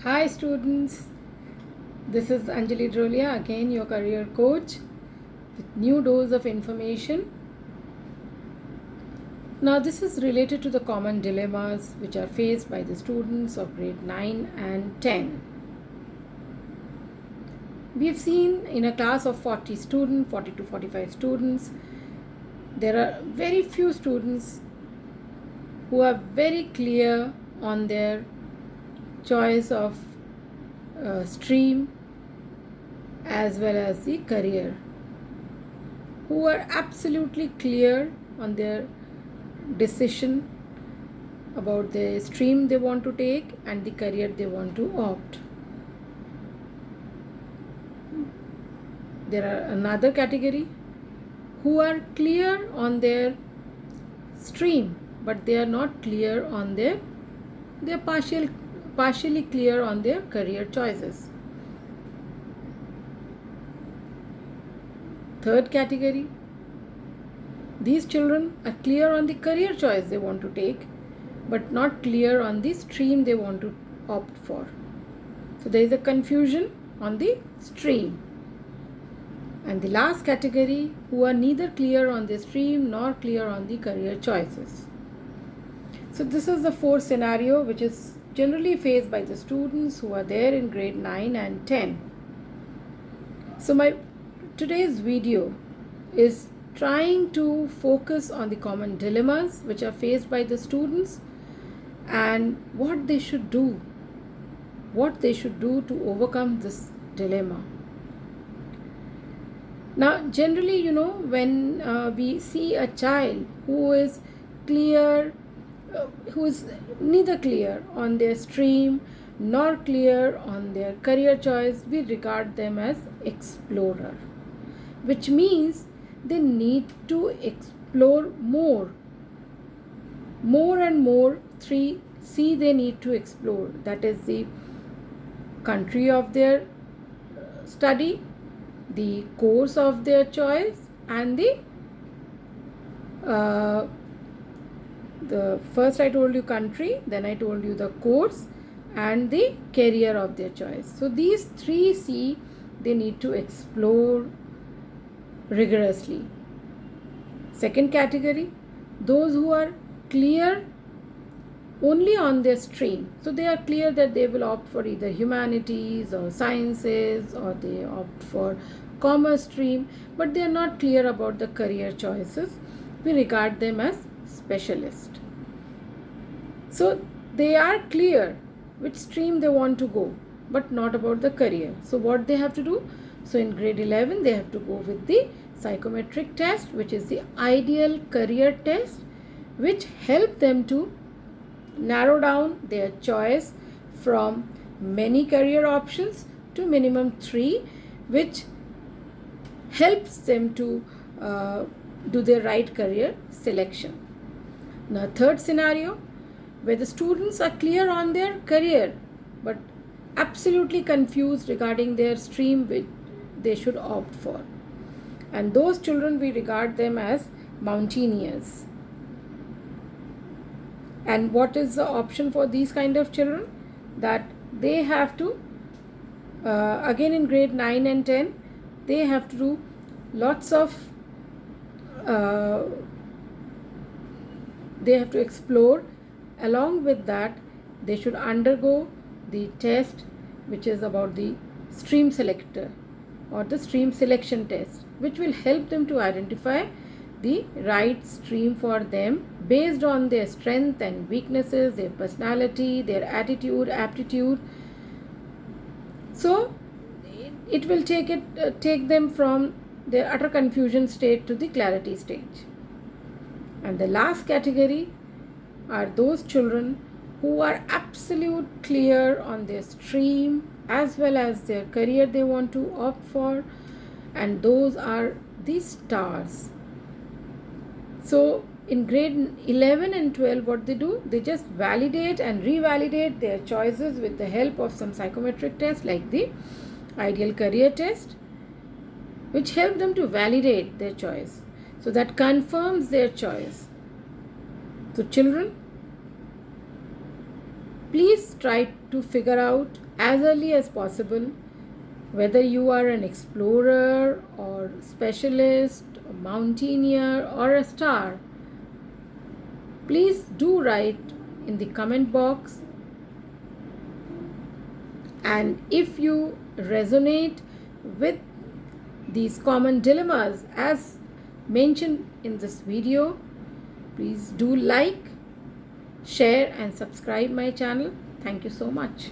Hi students, this is Anjali Drolia again, your career coach with new dose of information. Now this is related to the common dilemmas which are faced by the students of grade 9 and 10. We have seen in a class of 40 students, 40 to 45 students, there are very few students who are very clear on their choice of stream as well as the career, who are absolutely clear on their decision about the stream they want to take and the career they want to opt. There are another category who are clear on their stream, but they are not clear on they are partially clear on their career choices. Third category, these children are clear on the career choice they want to take, but not clear on the stream they want to opt for. So there is a confusion on the stream. And the last category, who are neither clear on the stream nor clear on the career choices. So this is the fourth scenario which is generally faced by the students who are there in grade 9 and 10. So my today's video is trying to focus on the common dilemmas which are faced by the students and what they should do to overcome this dilemma. Now generally, when we see a child who is clear, who is neither clear on their stream nor clear on their career choice, we regard them as explorer, which means they need to explore more and more. 3C they need to explore, that is the country of their study, the course of their choice, and the first I told you country, then I told you the course and the career of their choice. So these 3C they need to explore rigorously. Second category, those who are clear only on their stream. So they are clear that they will opt for either humanities or sciences, or they opt for commerce stream, but they are not clear about the career choices. We regard them as specialist. So they are clear which stream they want to go, but not about the career. So what they have to do? So in grade 11 they have to go with the psychometric test, which is the ideal career test, which help them to narrow down their choice from many career options to minimum 3, which helps them to do the right career selection. Now third scenario, where the students are clear on their career but absolutely confused regarding their stream which they should opt for, and those children we regard them as mountaineers. And what is the option for these kind of children? That they have to again in grade 9 and 10 they have to do lots of they have to explore. Along with that, they should undergo the test which is about the stream selector or the stream selection test, which will help them to identify the right stream for them based on their strength and weaknesses, their personality, their attitude, aptitude. So it will take them from their utter confusion state to the clarity stage. And the last category are those children who are absolute clear on their stream as well as their career they want to opt for, and those are the stars. So in grade 11 and 12 what they do, they just validate and revalidate their choices with the help of some psychometric tests like the ideal career test, which help them to validate their choice. So that confirms their choice. So children, please try to figure out as early as possible. Whether you are an explorer or specialist, a mountaineer or a star, please do write in the comment box. And if you resonate with these common dilemmas as mentioned in this video, please do like, share and subscribe my channel. Thank you so much.